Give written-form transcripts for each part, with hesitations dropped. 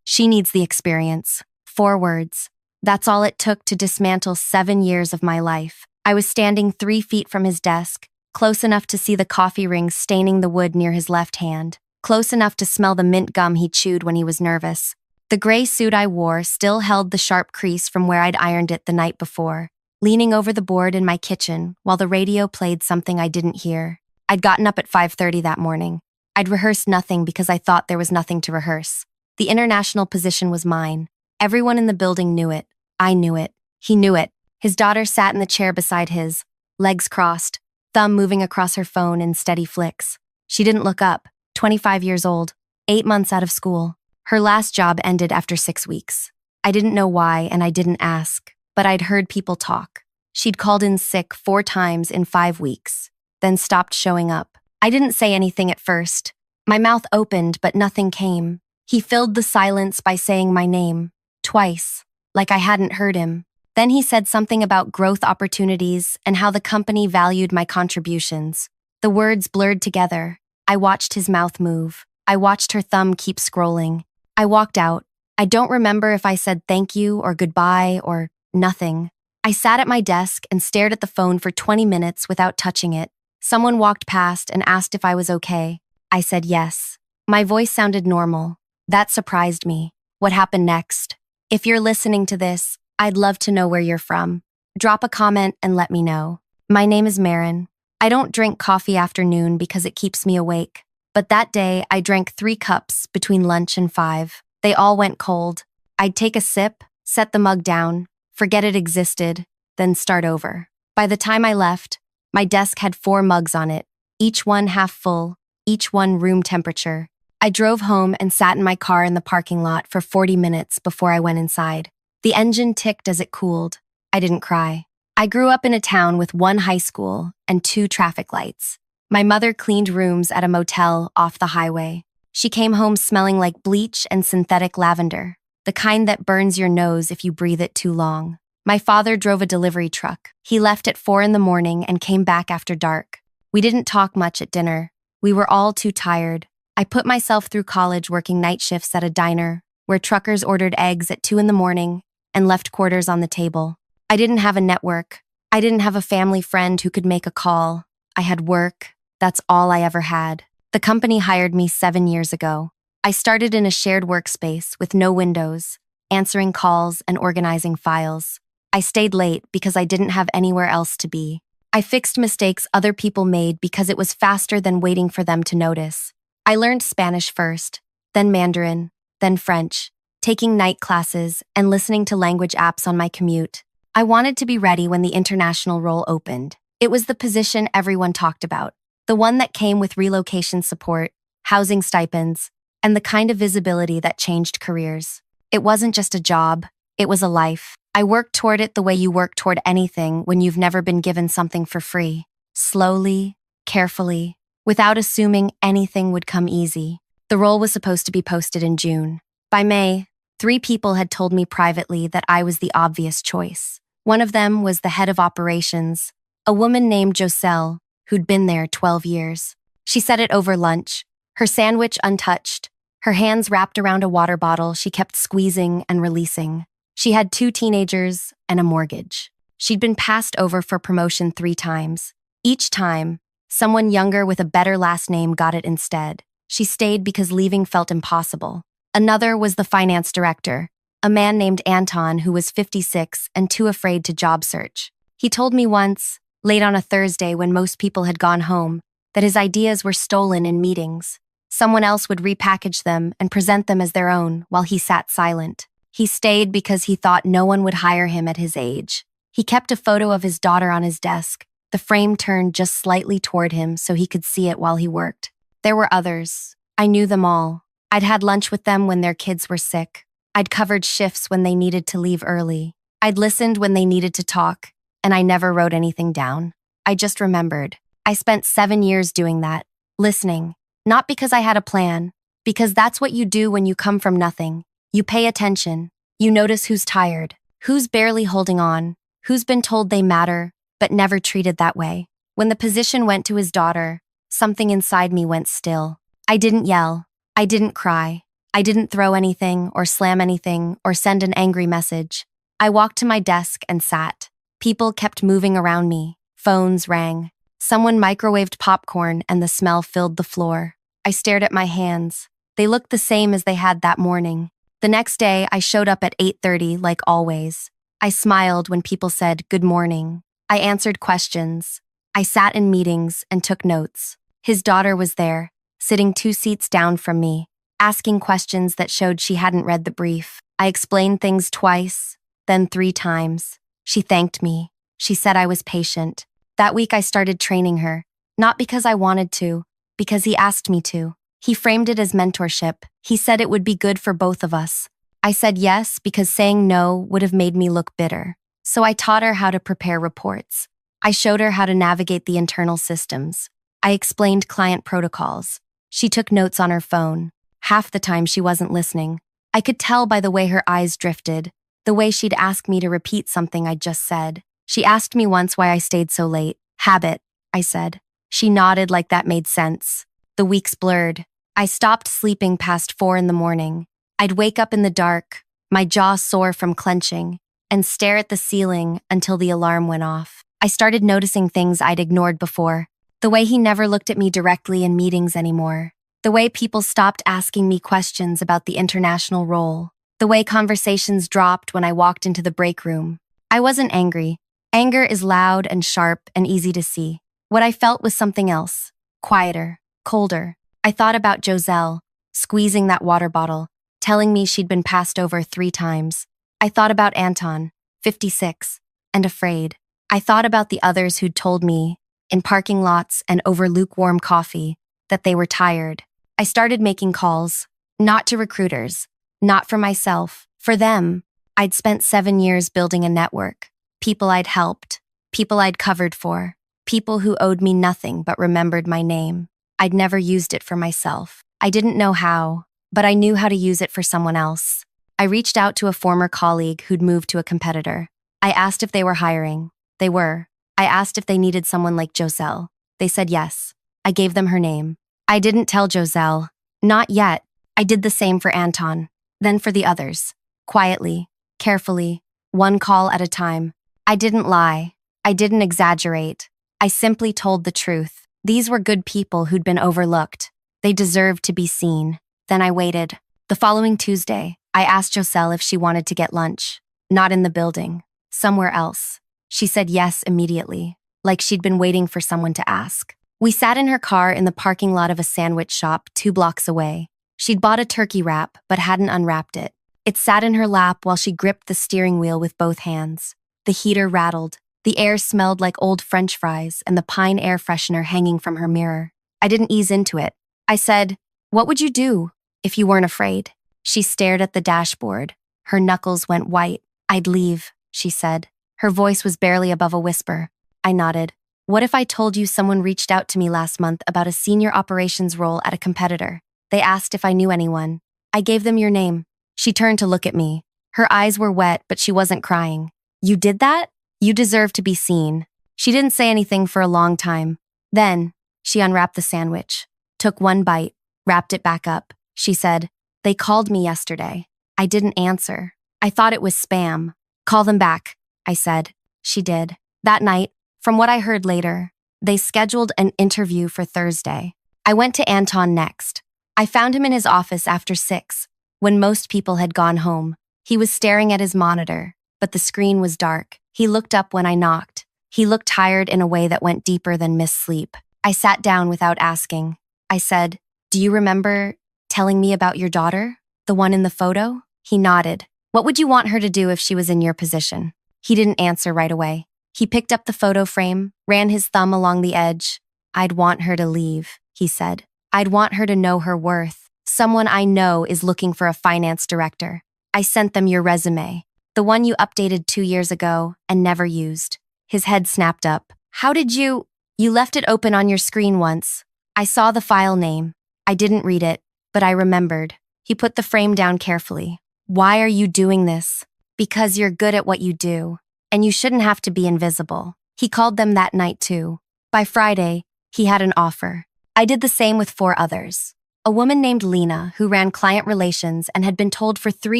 She needs the experience. 4 words. That's all it took to dismantle 7 years of my life. I was standing 3 feet from his desk, close enough to see the coffee rings staining the wood near his left hand, close enough to smell the mint gum he chewed when he was nervous. The gray suit I wore still held the sharp crease from where I'd ironed it the night before, leaning over the board in my kitchen while the radio played something I didn't hear. I'd gotten up at 5:30 that morning. I'd rehearsed nothing because I thought there was nothing to rehearse. The international position was mine. Everyone in the building knew it. I knew it. He knew it. His daughter sat in the chair beside his, legs crossed, thumb moving across her phone in steady flicks. She didn't look up. 25 years old, 8 months out of school. Her last job ended after 6 weeks. I didn't know why and I didn't ask, but I'd heard people talk. She'd called in sick 4 times in 5 weeks, then stopped showing up. I didn't say anything at first. My mouth opened, but nothing came. He filled the silence by saying my name, twice, like I hadn't heard him. Then he said something about growth opportunities and how the company valued my contributions. The words blurred together. I watched his mouth move. I watched her thumb keep scrolling. I walked out. I don't remember if I said thank you or goodbye or nothing. I sat at my desk and stared at the phone for 20 minutes without touching it. Someone walked past and asked if I was okay. I said yes. My voice sounded normal. That surprised me. What happened next? If you're listening to this, I'd love to know where you're from. Drop a comment and let me know. My name is Marin. I don't drink coffee after noon because it keeps me awake. But that day, I drank 3 cups between lunch and 5. They all went cold. I'd take a sip, set the mug down, forget it existed, then start over. By the time I left, my desk had 4 mugs on it, each one half full, each one room temperature. I drove home and sat in my car in the parking lot for 40 minutes before I went inside. The engine ticked as it cooled. I didn't cry. I grew up in a town with 1 high school and 2 traffic lights. My mother cleaned rooms at a motel off the highway. She came home smelling like bleach and synthetic lavender, the kind that burns your nose if you breathe it too long. My father drove a delivery truck. He left at 4 in the morning and came back after dark. We didn't talk much at dinner. We were all too tired. I put myself through college working night shifts at a diner, where truckers ordered eggs at 2 in the morning and left quarters on the table. I didn't have a network. I didn't have a family friend who could make a call. I had work. That's all I ever had. The company hired me 7 years ago. I started in a shared workspace with no windows, answering calls and organizing files. I stayed late because I didn't have anywhere else to be. I fixed mistakes other people made because it was faster than waiting for them to notice. I learned Spanish first, then Mandarin, then French, taking night classes and listening to language apps on my commute. I wanted to be ready when the international role opened. It was the position everyone talked about, the one that came with relocation support, housing stipends, and the kind of visibility that changed careers. It wasn't just a job, it was a life. I worked toward it the way you work toward anything when you've never been given something for free. Slowly, carefully, without assuming anything would come easy. The role was supposed to be posted in June. By May, 3 people had told me privately that I was the obvious choice. One of them was the head of operations, a woman named Joselle, who'd been there 12 years. She said it over lunch, her sandwich untouched, her hands wrapped around a water bottle she kept squeezing and releasing. She had 2 teenagers and a mortgage. She'd been passed over for promotion 3 times. Each time, someone younger with a better last name got it instead. She stayed because leaving felt impossible. Another was the finance director, a man named Anton who was 56 and too afraid to job search. He told me once, late on a Thursday when most people had gone home, that his ideas were stolen in meetings. Someone else would repackage them and present them as their own while he sat silent. He stayed because he thought no one would hire him at his age. He kept a photo of his daughter on his desk, the frame turned just slightly toward him so he could see it while he worked. There were others. I knew them all. I'd had lunch with them when their kids were sick. I'd covered shifts when they needed to leave early. I'd listened when they needed to talk, and I never wrote anything down. I just remembered. I spent 7 years doing that, listening. Not because I had a plan, because that's what you do when you come from nothing. You pay attention. You notice who's tired, who's barely holding on, who's been told they matter, but never treated that way. When the position went to his daughter, something inside me went still. I didn't yell. I didn't cry. I didn't throw anything or slam anything or send an angry message. I walked to my desk and sat. People kept moving around me. Phones rang. Someone microwaved popcorn and the smell filled the floor. I stared at my hands. They looked the same as they had that morning. The next day, I showed up at 8:30 like always. I smiled when people said good morning. I answered questions. I sat in meetings and took notes. His daughter was there, sitting 2 seats down from me, asking questions that showed she hadn't read the brief. I explained things twice, then 3 times. She thanked me. She said I was patient. That week I started training her, not because I wanted to, because he asked me to. He framed it as mentorship. He said it would be good for both of us. I said yes because saying no would have made me look bitter. So I taught her how to prepare reports. I showed her how to navigate the internal systems. I explained client protocols. She took notes on her phone. Half the time she wasn't listening. I could tell by the way her eyes drifted, the way she'd ask me to repeat something I'd just said. She asked me once why I stayed so late. Habit, I said. She nodded like that made sense. The weeks blurred. I stopped sleeping past 4 in the morning. I'd wake up in the dark, my jaw sore from clenching, and stare at the ceiling until the alarm went off. I started noticing things I'd ignored before. The way he never looked at me directly in meetings anymore. The way people stopped asking me questions about the international role. The way conversations dropped when I walked into the break room. I wasn't angry. Anger is loud and sharp and easy to see. What I felt was something else. Quieter, colder. I thought about Joselle, squeezing that water bottle, telling me she'd been passed over 3 times. I thought about Anton, 56, and afraid. I thought about the others who'd told me, in parking lots and over lukewarm coffee, that they were tired. I started making calls, not to recruiters, not for myself, for them. I'd spent 7 years building a network, people I'd helped, people I'd covered for, people who owed me nothing but remembered my name. I'd never used it for myself. I didn't know how, but I knew how to use it for someone else. I reached out to a former colleague who'd moved to a competitor. I asked if they were hiring. They were. I asked if they needed someone like Joselle. They said yes. I gave them her name. I didn't tell Joselle. Not yet. I did the same for Anton, then for the others. Quietly, carefully, one call at a time. I didn't lie. I didn't exaggerate. I simply told the truth. These were good people who'd been overlooked. They deserved to be seen. Then I waited. The following Tuesday, I asked Joselle if she wanted to get lunch. Not in the building. Somewhere else. She said yes immediately, like she'd been waiting for someone to ask. We sat in her car in the parking lot of a sandwich shop 2 blocks away. She'd bought a turkey wrap but hadn't unwrapped it. It sat in her lap while she gripped the steering wheel with both hands. The heater rattled. The air smelled like old French fries and the pine air freshener hanging from her mirror. I didn't ease into it. I said, "What would you do if you weren't afraid?" She stared at the dashboard. Her knuckles went white. "I'd leave," she said. Her voice was barely above a whisper. I nodded. "What if I told you someone reached out to me last month about a senior operations role at a competitor? They asked if I knew anyone. I gave them your name." She turned to look at me. Her eyes were wet, but she wasn't crying. "You did that? You deserve to be seen." She didn't say anything for a long time. Then, she unwrapped the sandwich, took 1 bite, wrapped it back up. She said, "They called me yesterday. I didn't answer. I thought it was spam. Call them back," I said. She did. That night, from what I heard later, they scheduled an interview for Thursday. I went to Anton next. I found him in his office after 6, when most people had gone home. He was staring at his monitor, but the screen was dark. He looked up when I knocked. He looked tired in a way that went deeper than missed sleep. I sat down without asking. I said, "Do you remember telling me about your daughter? The one in the photo?" He nodded. "What would you want her to do if she was in your position?" He didn't answer right away. He picked up the photo frame, ran his thumb along the edge. "I'd want her to leave," he said. "I'd want her to know her worth. Someone I know is looking for a finance director. I sent them your resume, the one you updated 2 years ago and never used." His head snapped up. "How did you? You left it open on your screen once. I saw the file name. I didn't read it, but I remembered." He put the frame down carefully. "Why are you doing this?" "Because you're good at what you do, and you shouldn't have to be invisible." He called them that night too. By Friday, he had an offer. I did the same with 4 others. A woman named Lena who ran client relations and had been told for 3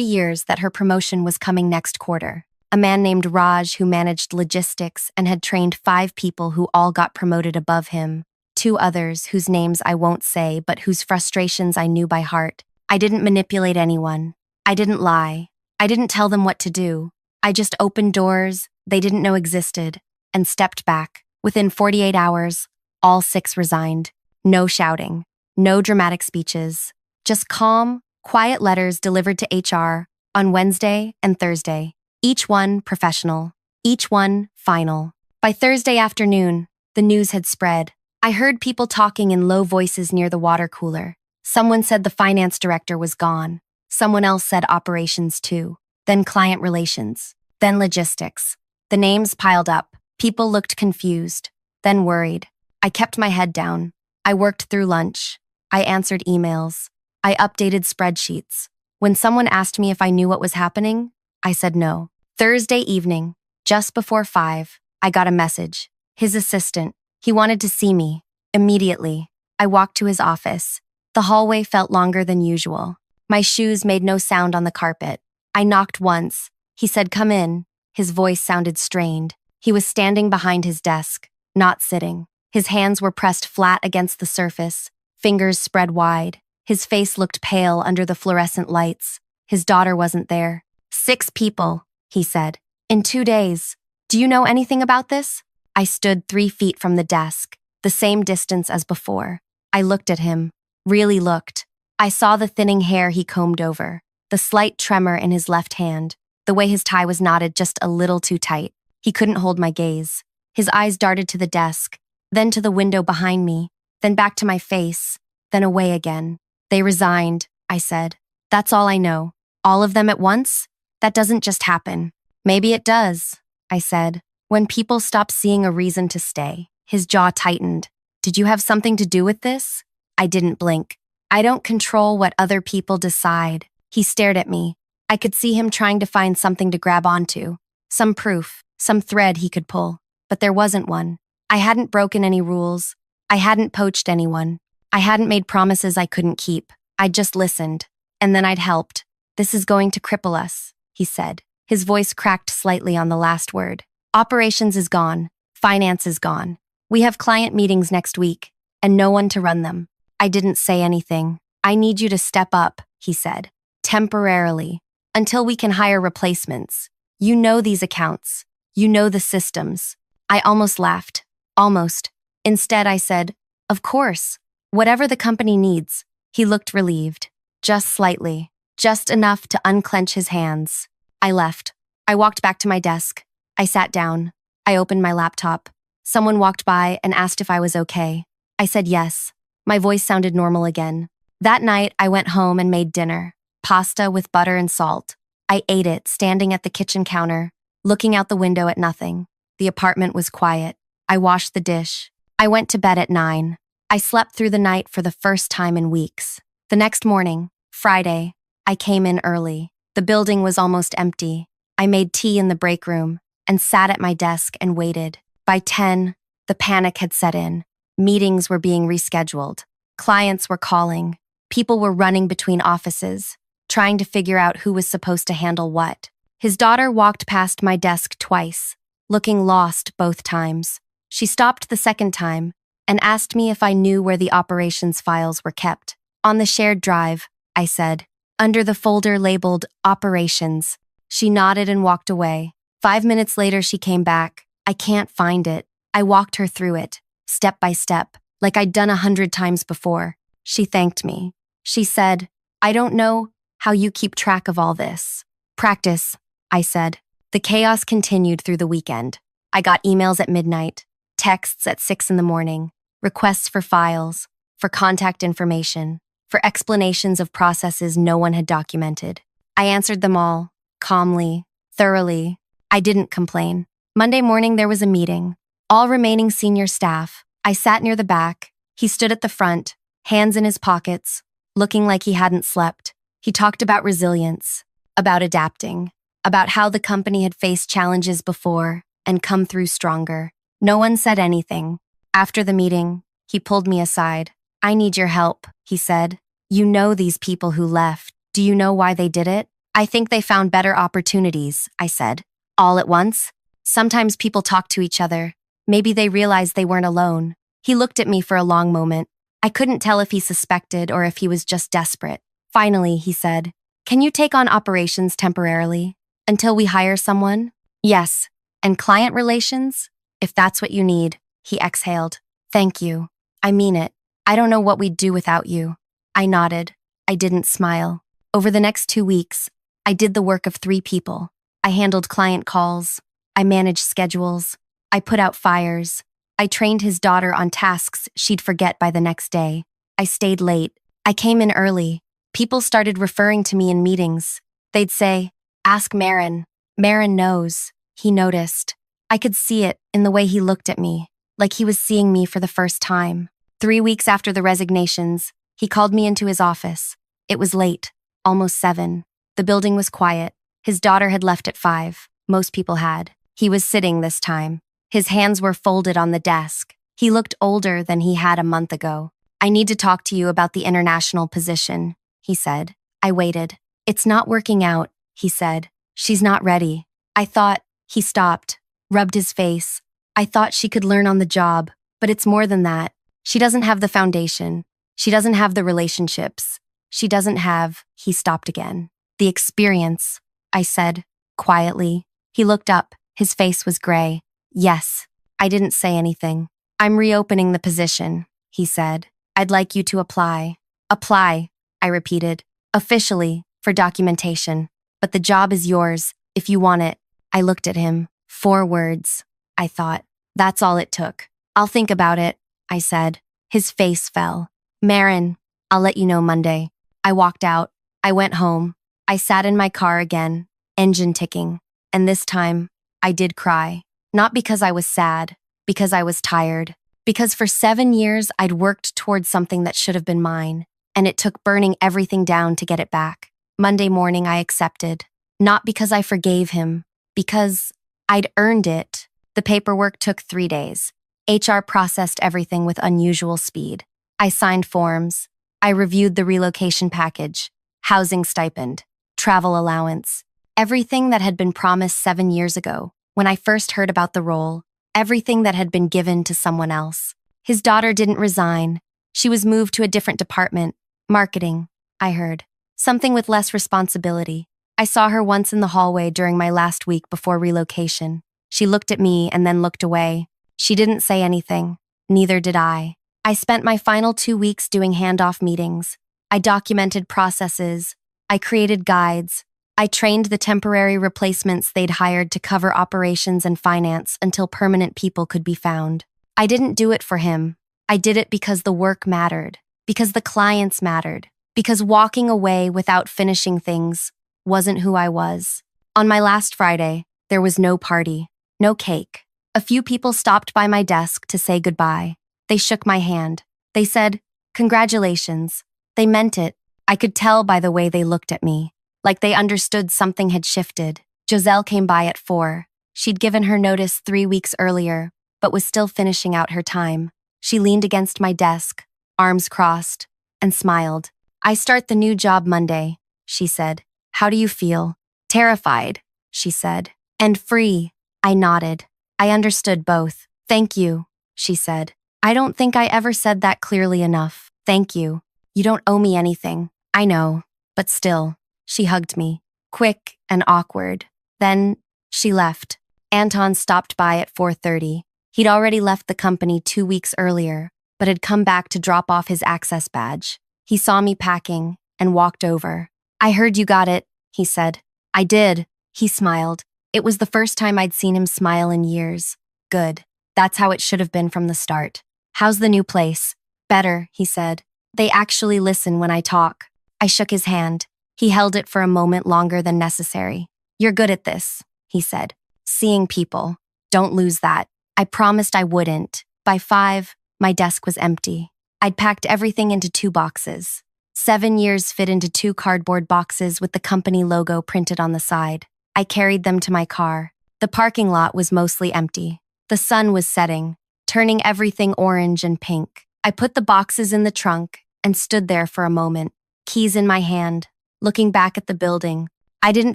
years that her promotion was coming next quarter. A man named Raj who managed logistics and had trained 5 people who all got promoted above him. 2 others whose names I won't say but whose frustrations I knew by heart. I didn't manipulate anyone. I didn't lie. I didn't tell them what to do. I just opened doors they didn't know existed and stepped back. Within 48 hours, all 6 resigned. No shouting. No dramatic speeches. Just calm, quiet letters delivered to HR on Wednesday and Thursday. Each one professional. Each one final. By Thursday afternoon, the news had spread. I heard people talking in low voices near the water cooler. Someone said the finance director was gone. Someone else said operations too. Then client relations. Then logistics. The names piled up. People looked confused. Then worried. I kept my head down. I worked through lunch. I answered emails. I updated spreadsheets. When someone asked me if I knew what was happening, I said no. Thursday evening, just before 5, I got a message. His assistant. He wanted to see me. Immediately, I walked to his office. The hallway felt longer than usual. My shoes made no sound on the carpet. I knocked once. He said, "Come in." His voice sounded strained. He was standing behind his desk, not sitting. His hands were pressed flat against the surface, fingers spread wide. His face looked pale under the fluorescent lights. His daughter wasn't there. 6 people, he said. In 2 days. Do you know anything about this? I stood 3 feet from the desk, the same distance as before. I looked at him, really looked. I saw the thinning hair he combed over, the slight tremor in his left hand, the way his tie was knotted just a little too tight. He couldn't hold my gaze. His eyes darted to the desk, then to the window behind me, then back to my face, then away again. They resigned, I said. That's all I know. All of them at once? That doesn't just happen. Maybe it does, I said. When people stop seeing a reason to stay. His jaw tightened. Did you have something to do with this? I didn't blink. I don't control what other people decide. He stared at me. I could see him trying to find something to grab onto. Some proof, some thread he could pull. But there wasn't one. I hadn't broken any rules. I hadn't poached anyone. I hadn't made promises I couldn't keep. I'd just listened. And then I'd helped. This is going to cripple us, he said. His voice cracked slightly on the last word. Operations is gone. Finance is gone. We have client meetings next week, and no one to run them. I didn't say anything. I need you to step up, he said. Temporarily. Until we can hire replacements. You know these accounts. You know the systems. I almost laughed. Almost. Instead, I said, of course. Whatever the company needs. He looked relieved. Just slightly. Just enough to unclench his hands. I left. I walked back to my desk. I sat down. I opened my laptop. Someone walked by and asked if I was okay. I said yes. My voice sounded normal again. That night, I went home and made dinner. Pasta with butter and salt. I ate it, standing at the kitchen counter, looking out the window at nothing. The apartment was quiet. I washed the dish. I went to bed at 9. I slept through the night for the first time in weeks. The next morning, Friday, I came in early. The building was almost empty. I made tea in the break room and sat at my desk and waited. By 10, the panic had set in. Meetings were being rescheduled. Clients were calling. People were running between offices, trying to figure out who was supposed to handle what. His daughter walked past my desk twice, looking lost both times. She stopped the second time and asked me if I knew where the operations files were kept. On the shared drive, I said, under the folder labeled Operations. She nodded and walked away. 5 minutes later, she came back. I can't find it. I walked her through it, step by step, like I'd done 100 times before. She thanked me. She said, I don't know how you keep track of all this. Practice, I said. The chaos continued through the weekend. I got emails at midnight, texts at 6 in the morning, requests for files, for contact information, for explanations of processes no one had documented. I answered them all, calmly, thoroughly. I didn't complain. Monday morning there was a meeting. All remaining senior staff. I sat near the back. He stood at the front, hands in his pockets, looking like he hadn't slept. He talked about resilience, about adapting, about how the company had faced challenges before and come through stronger. No one said anything. After the meeting, he pulled me aside. I need your help, he said. You know these people who left. Do you know why they did it? I think they found better opportunities, I said. All at once? Sometimes people talk to each other. Maybe they realized they weren't alone. He looked at me for a long moment. I couldn't tell if he suspected or if he was just desperate. Finally, he said, "Can you take on operations temporarily? Until we hire someone?" "Yes. And client relations? If that's what you need," he exhaled. "Thank you. I mean it. I don't know what we'd do without you." I nodded. I didn't smile. Over the next 2 weeks, I did the work of 3 people. I handled client calls. I managed schedules. I put out fires. I trained his daughter on tasks she'd forget by the next day. I stayed late. I came in early. People started referring to me in meetings. They'd say, "Ask Marin. Marin knows." He noticed. I could see it in the way he looked at me, like he was seeing me for the first time. 3 weeks after the resignations, he called me into his office. It was late, almost 7. The building was quiet. His daughter had left at 5. Most people had. He was sitting this time. His hands were folded on the desk. He looked older than he had a month ago. "I need to talk to you about the international position," he said. I waited. "It's not working out," he said. "She's not ready." I thought. He stopped, rubbed his face. "I thought she could learn on the job, but it's more than that. She doesn't have the foundation. She doesn't have the relationships. She doesn't have," he stopped again. "The experience," I said, quietly. He looked up. His face was gray. "Yes." I didn't say anything. "I'm reopening the position," he said. "I'd like you to apply." "Apply," I repeated. "Officially, for documentation. But the job is yours, if you want it." I looked at him. 4 words, I thought. That's all it took. "I'll think about it," I said. His face fell. "Marin, I'll let you know Monday." I walked out. I went home. I sat in my car again, engine ticking. And this time, I did cry. Not because I was sad, because I was tired. Because for 7 years, I'd worked towards something that should have been mine, and it took burning everything down to get it back. Monday morning, I accepted. Not because I forgave him, because I'd earned it. The paperwork took 3 days. HR processed everything with unusual speed. I signed forms. I reviewed the relocation package, housing stipend, travel allowance, everything that had been promised 7 years ago when I first heard about the role, everything that had been given to someone else. His daughter didn't resign. She was moved to a different department, marketing, I heard. Something with less responsibility. I saw her once in the hallway during my last week before relocation. She looked at me and then looked away. She didn't say anything. Neither did I. I spent my final 2 weeks doing handoff meetings. I documented processes. I created guides. I trained the temporary replacements they'd hired to cover operations and finance until permanent people could be found. I didn't do it for him. I did it because the work mattered, because the clients mattered, because walking away without finishing things wasn't who I was. On my last Friday, there was no party, no cake. A few people stopped by my desk to say goodbye. They shook my hand. They said, "Congratulations." They meant it. I could tell by the way they looked at me, like they understood something had shifted. Giselle came by at 4. She'd given her notice 3 weeks earlier, but was still finishing out her time. She leaned against my desk, arms crossed, and smiled. "I start the new job Monday," she said. "How do you feel?" "Terrified," she said. "And free." I nodded. I understood both. "Thank you," she said. "I don't think I ever said that clearly enough. Thank you. You don't owe me anything." "I know, but still." She hugged me, quick and awkward. Then she left. Anton stopped by at 4:30. He'd already left the company 2 weeks earlier, but had come back to drop off his access badge. He saw me packing and walked over. "I heard you got it," he said. "I did." He smiled. It was the first time I'd seen him smile in years. Good. That's how it should have been from the start. "How's the new place?" "Better," he said. "They actually listen when I talk." I shook his hand. He held it for a moment longer than necessary. "You're good at this," he said. "Seeing people. Don't lose that." I promised I wouldn't. By 5, my desk was empty. I'd packed everything into 2 boxes. 7 years fit into 2 cardboard boxes with the company logo printed on the side. I carried them to my car. The parking lot was mostly empty. The sun was setting, turning everything orange and pink. I put the boxes in the trunk and stood there for a moment, keys in my hand, looking back at the building. I didn't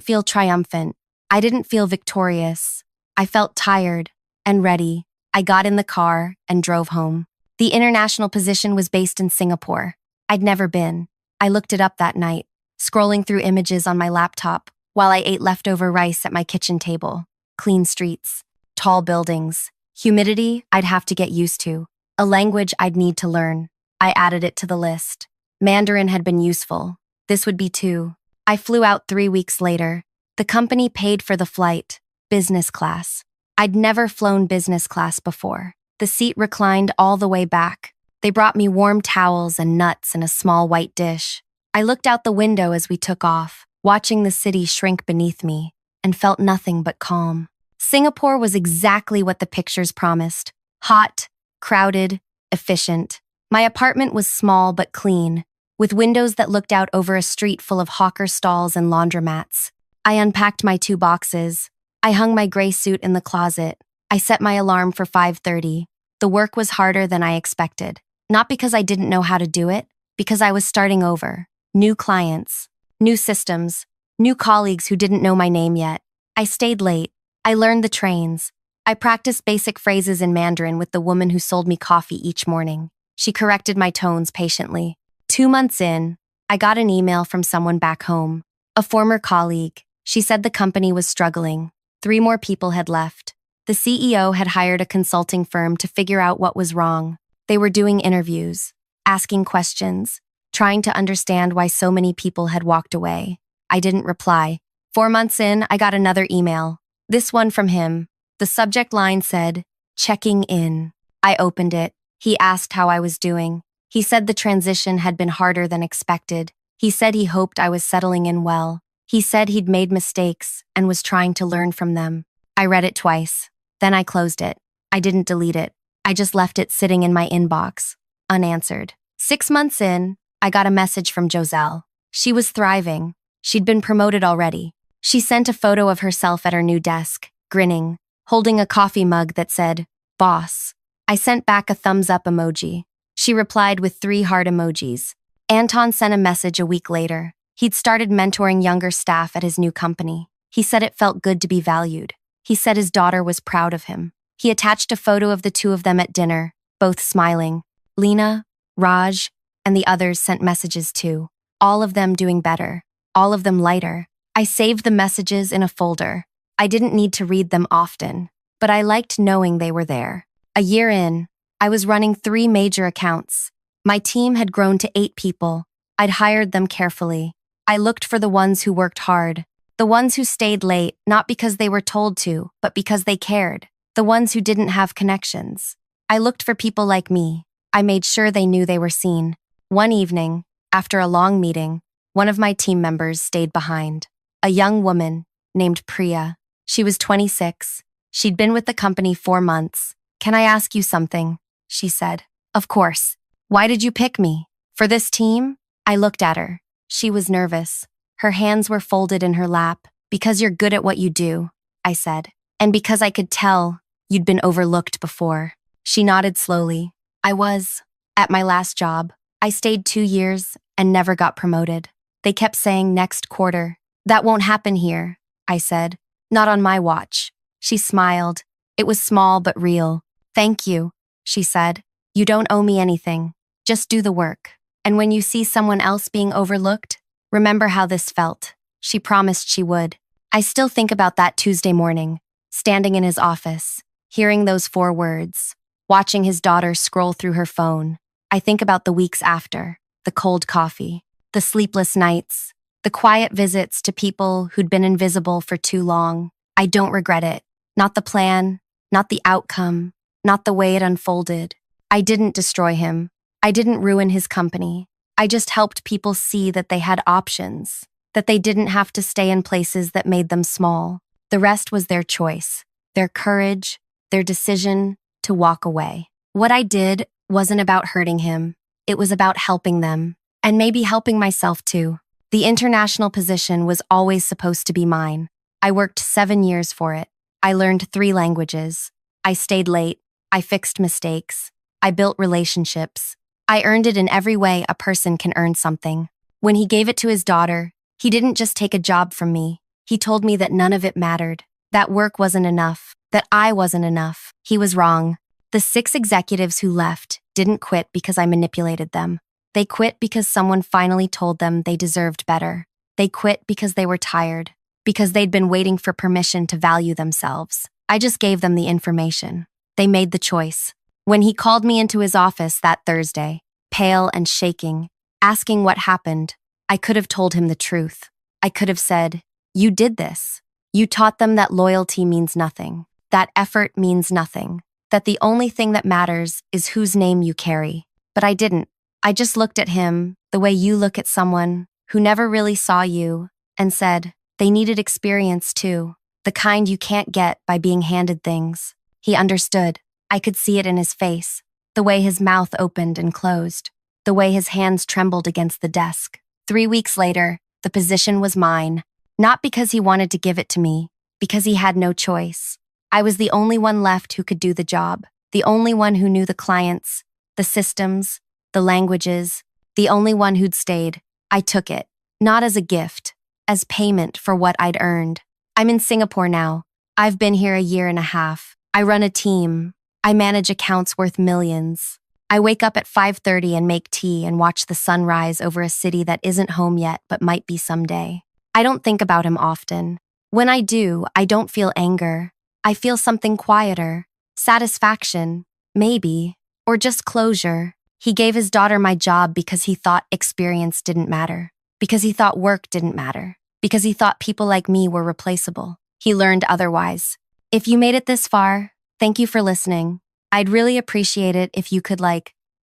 feel triumphant. I didn't feel victorious. I felt tired and ready. I got in the car and drove home. The international position was based in Singapore. I'd never been. I looked it up that night, scrolling through images on my laptop while I ate leftover rice at my kitchen table. Clean streets, tall buildings, humidity I'd have to get used to, a language I'd need to learn. I added it to the list. Mandarin had been useful. This would be too. I flew out 3 weeks later. The company paid for the flight, business class. I'd never flown business class before. The seat reclined all the way back. They brought me warm towels and nuts in a small white dish. I looked out the window as we took off, watching the city shrink beneath me, and felt nothing but calm. Singapore was exactly what the pictures promised. Hot, crowded, efficient. My apartment was small but clean, with windows that looked out over a street full of hawker stalls and laundromats. I unpacked my 2 boxes. I hung my gray suit in the closet. I set my alarm for 5:30. The work was harder than I expected. Not because I didn't know how to do it, because I was starting over. New clients, new systems, new colleagues who didn't know my name yet. I stayed late. I learned the trains. I practiced basic phrases in Mandarin with the woman who sold me coffee each morning. She corrected my tones patiently. 2 months in, I got an email from someone back home, a former colleague. She said the company was struggling. 3 more people had left. The CEO had hired a consulting firm to figure out what was wrong. They were doing interviews, asking questions, trying to understand why so many people had walked away. I didn't reply. 4 months in, I got another email. This one from him. The subject line said, "Checking in." I opened it. He asked how I was doing. He said the transition had been harder than expected. He said he hoped I was settling in well. He said he'd made mistakes and was trying to learn from them. I read it twice. Then I closed it. I didn't delete it. I just left it sitting in my inbox, unanswered. 6 months in, I got a message from Joselle. She was thriving. She'd been promoted already. She sent a photo of herself at her new desk, grinning, holding a coffee mug that said, "Boss." I sent back a thumbs up emoji. She replied with 3 heart emojis. Anton sent a message a week later. He'd started mentoring younger staff at his new company. He said it felt good to be valued. He said his daughter was proud of him. He attached a photo of the 2 of them at dinner, both smiling. Lena, Raj, and the others sent messages too. All of them doing better. All of them lighter. I saved the messages in a folder. I didn't need to read them often, but I liked knowing they were there. A year in, I was running 3 major accounts. My team had grown to 8 people. I'd hired them carefully. I looked for the ones who worked hard. The ones who stayed late, not because they were told to, but because they cared. The ones who didn't have connections. I looked for people like me. I made sure they knew they were seen. One evening, after a long meeting, one of my team members stayed behind. A young woman named Priya. She was 26. She'd been with the company 4 months. "Can I ask you something?" she said. "Of course. Why did you pick me? For this team?" I looked at her. She was nervous. Her hands were folded in her lap. "Because you're good at what you do," I said. "And because I could tell you'd been overlooked before." She nodded slowly. "I was. At my last job. I stayed 2 years and never got promoted. They kept saying next quarter. That won't happen here," I said. "Not on my watch." She smiled. It was small but real. "Thank you," she said. "You don't owe me anything. Just do the work. And when you see someone else being overlooked, remember how this felt." She promised she would. I still think about that Tuesday morning, standing in his office, hearing those 4 words, watching his daughter scroll through her phone. I think about the weeks after, the cold coffee, the sleepless nights, the quiet visits to people who'd been invisible for too long. I don't regret it. Not the plan, not the outcome, not the way it unfolded. I didn't destroy him. I didn't ruin his company. I just helped people see that they had options, that they didn't have to stay in places that made them small. The rest was their choice, their courage, their decision to walk away. What I did wasn't about hurting him. It was about helping them, and maybe helping myself too. The international position was always supposed to be mine. I worked 7 years for it. I learned 3 languages. I stayed late. I fixed mistakes. I built relationships. I earned it in every way a person can earn something. When he gave it to his daughter, he didn't just take a job from me. He told me that none of it mattered, that work wasn't enough, that I wasn't enough. He was wrong. The 6 executives who left didn't quit because I manipulated them. They quit because someone finally told them they deserved better. They quit because they were tired, because they'd been waiting for permission to value themselves. I just gave them the information. They made the choice. When he called me into his office that Thursday, pale and shaking, asking what happened, I could have told him the truth. I could have said, "You did this. You taught them that loyalty means nothing, that effort means nothing, that the only thing that matters is whose name you carry." But I didn't. I just looked at him the way you look at someone who never really saw you and said, they needed experience too, the kind you can't get by being handed things. He understood. I could see it in his face, the way his mouth opened and closed, the way his hands trembled against the desk. 3 weeks later, the position was mine, not because he wanted to give it to me, because he had no choice. I was the only one left who could do the job, the only one who knew the clients, the systems, the languages, the only one who'd stayed. I took it, not as a gift, as payment for what I'd earned. I'm in Singapore now. I've been here a year and a half. I run a team. I manage accounts worth millions. I wake up at 5:30 and make tea and watch the sun rise over a city that isn't home yet but might be someday. I don't think about him often. When I do, I don't feel anger. I feel something quieter, satisfaction, maybe, or just closure. He gave his daughter my job because he thought experience didn't matter, because he thought work didn't matter, because he thought people like me were replaceable. He learned otherwise. If you made it this far, thank you for listening. I'd really appreciate it if you could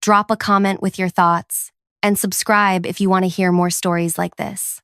drop a comment with your thoughts and subscribe if you want to hear more stories like this.